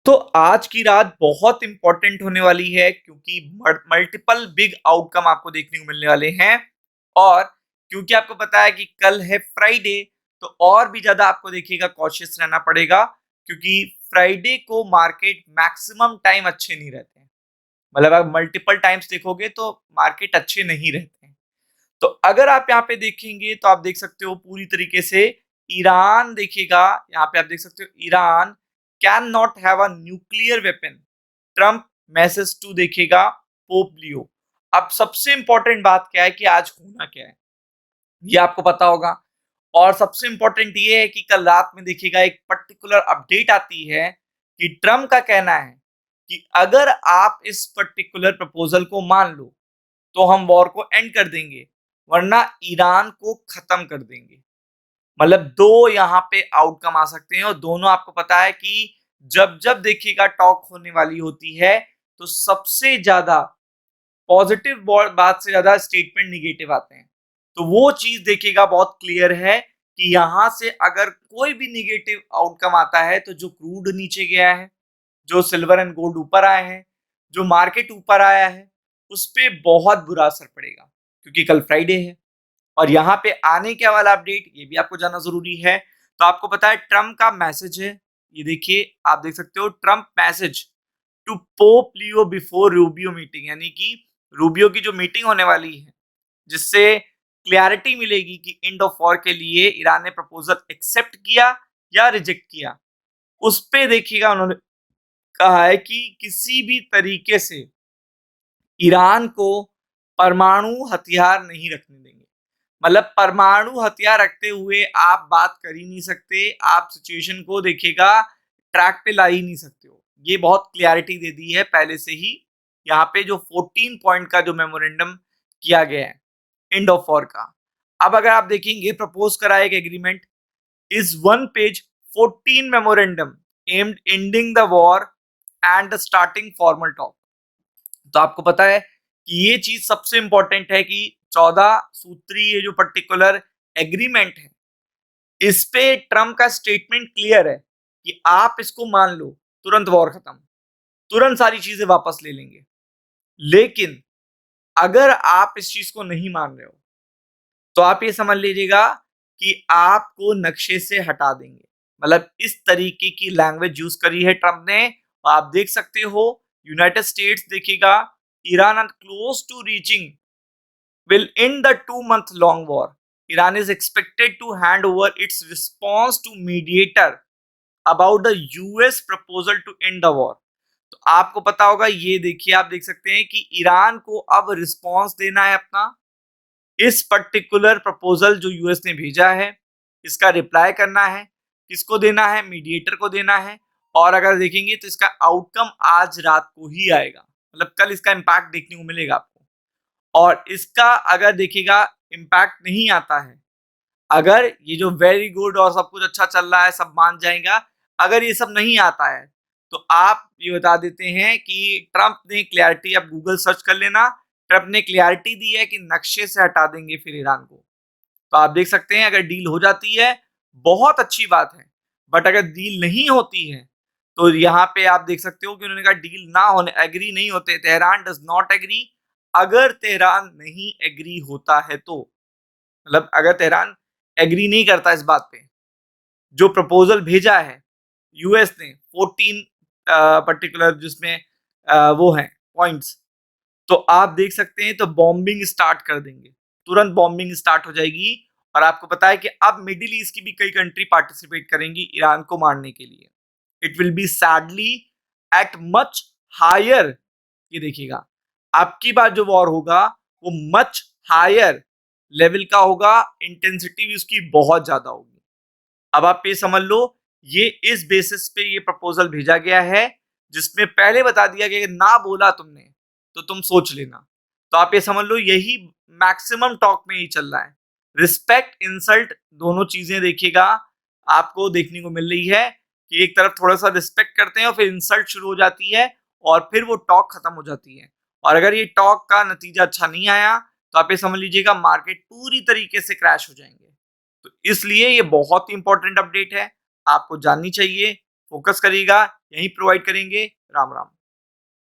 तो आज की रात बहुत इंपॉर्टेंट होने वाली है क्योंकि मल्टीपल बिग आउटकम आपको देखने को मिलने वाले हैं। और क्योंकि आपको पता है कि कल है फ्राइडे, तो और भी ज्यादा आपको देखिएगा कॉशियस रहना पड़ेगा क्योंकि फ्राइडे को मार्केट मैक्सिमम टाइम अच्छे नहीं रहते हैं। मतलब आप मल्टीपल टाइम्स देखोगे तो मार्केट अच्छे नहीं रहते हैं। तो अगर आप यहाँ पे देखेंगे तो आप देख सकते हो पूरी तरीके से ईरान देखिएगा। यहाँ पे आप देख सकते हो Iran can not have a nuclear weapon. Trump message to देखिएगा पोप लियो। अब सबसे इंपॉर्टेंट बात क्या है कि आज होना क्या है ये आपको पता होगा। और सबसे इंपॉर्टेंट ये है कि कल रात में देखिएगा एक पर्टिकुलर अपडेट आती है कि ट्रम्प का कहना है कि अगर आप इस पर्टिकुलर प्रपोजल को मान लो तो हम वॉर को एंड कर देंगे, वरना ईरान को खत्म कर देंगे। मतलब दो यहाँ पे आउटकम आ सकते हैं और दोनों आपको पता है कि जब जब देखिएगा टॉक होने वाली होती है तो सबसे ज्यादा पॉजिटिव बात से ज्यादा स्टेटमेंट निगेटिव आते हैं। तो वो चीज देखिएगा बहुत क्लियर है कि यहां से अगर कोई भी निगेटिव आउटकम आता है तो जो क्रूड नीचे गया है, जो सिल्वर एंड गोल्ड ऊपर आए हैं, जो मार्केट ऊपर आया है, उस पे बहुत बुरा असर पड़ेगा क्योंकि कल फ्राइडे है। और यहाँ पे आने क्या वाला अपडेट ये भी आपको जानना जरूरी है। तो आपको पता है ट्रम्प का मैसेज है, ये देखिए आप देख सकते हो Trump message to pope Leo before Rubio meeting, यानी कि रूबियो की जो मीटिंग होने वाली है जिससे क्लैरिटी मिलेगी कि एंड ऑफ वॉर के लिए ईरान ने प्रपोजल एक्सेप्ट किया या रिजेक्ट किया। उस पे देखिएगा उन्होंने कहा है कि किसी भी तरीके से ईरान को परमाणु हथियार नहीं रखने देंगे। मतलब परमाणु हथियार रखते हुए आप बात कर ही नहीं सकते, आप सिचुएशन को देखिएगा ट्रैक पे ला ही नहीं सकते हो। ये बहुत क्लियरिटी दे दी है पहले से ही। यहाँ पे जो 14 पॉइंट का जो मेमोरेंडम किया गया है एंड ऑफ वॉर का, अब अगर आप देखेंगे प्रपोज करा एक agreement is one page 14 memorandum aimed ending the war and the starting formal talk. तो आपको पता है कि ये चीज सबसे इंपॉर्टेंट है कि 14 सूत्री ये जो पर्टिकुलर एग्रीमेंट है इस पे ट्रम्प का स्टेटमेंट क्लियर है कि आप इसको मान लो तुरंत वॉर खत्म, तुरंत सारी चीजें वापस ले लेंगे। लेकिन अगर आप इस चीज को नहीं मान रहे हो तो आप ये समझ लीजिएगा कि आपको नक्शे से हटा देंगे। मतलब इस तरीके की लैंग्वेज यूज करी है ट्रम्प ने। और आप देख सकते हो यूनाइटेड स्टेट्स देखिएगा Iran are close to reaching will end the 2 month long war. Iran is expected to hand over its response to mediator about the US proposal to end the war. तो आपको पता होगा ये देखिए आप देख सकते हैं कि ईरान को अब रिस्पॉन्स देना है अपना इस पर्टिकुलर प्रपोजल जो यूएस ने भेजा है, इसका रिप्लाई करना है। किसको देना है? मीडिएटर को देना है। और अगर देखेंगे तो इसका आउटकम आज रात को ही आएगा, मतलब कल इसका इम्पैक्ट देखने को मिलेगा आपको। और इसका अगर देखिएगा इम्पैक्ट नहीं आता है, अगर ये जो वेरी गुड और सब कुछ अच्छा चल रहा है सब मान जाएगा, अगर ये सब नहीं आता है तो आप ये बता देते हैं कि ट्रम्प ने क्लैरिटी, आप गूगल सर्च कर लेना, ट्रम्प ने क्लैरिटी दी है कि नक्शे से हटा देंगे फिर ईरान को। तो आप देख सकते हैं अगर डील हो जाती है बहुत अच्छी बात है, बट अगर डील नहीं होती है तो यहाँ पे आप देख सकते हो कि उन्होंने कहा डील ना होने, एग्री नहीं होते, तेहरान डज नॉट एग्री। अगर तेहरान नहीं एग्री होता है तो मतलब अगर तेहरान एग्री नहीं करता इस बात पे, जो प्रपोजल भेजा है यूएस ने 14 पर्टिकुलर जिसमें वो है पॉइंट्स, तो आप देख सकते हैं तो बॉम्बिंग स्टार्ट कर देंगे, तुरंत बॉम्बिंग स्टार्ट हो जाएगी। और आपको पता है कि अब मिडिल ईस्ट की भी कई कंट्री पार्टिसिपेट करेंगी ईरान को मारने के लिए। It will be sadly at much higher, ये देखिएगा आपकी बात जो वॉर होगा वो मच हायर लेवल का होगा, इंटेंसिटी भी उसकी बहुत ज्यादा होगी। अब आप ये समझ लो ये इस बेसिस पे ये प्रपोजल भेजा गया है जिसमें पहले बता दिया गया कि ना बोला तुमने तो तुम सोच लेना। तो आप ये समझ लो यही मैक्सिमम टॉक में ही चल रहा है। रिस्पेक्ट इंसल्ट दोनों चीजें देखिएगा आपको देखने को मिल रही है कि एक तरफ थोड़ा सा रिस्पेक्ट करते हैं और फिर इंसल्ट शुरू हो जाती है और फिर वो टॉक खत्म हो जाती है। और अगर ये टॉक का नतीजा अच्छा नहीं आया तो आप ये समझ लीजिएगा मार्केट पूरी तरीके से क्रैश हो जाएंगे। तो इसलिए ये बहुत ही इंपॉर्टेंट अपडेट है, आपको जाननी चाहिए। फोकस करिएगा, यही प्रोवाइड करेंगे। राम राम।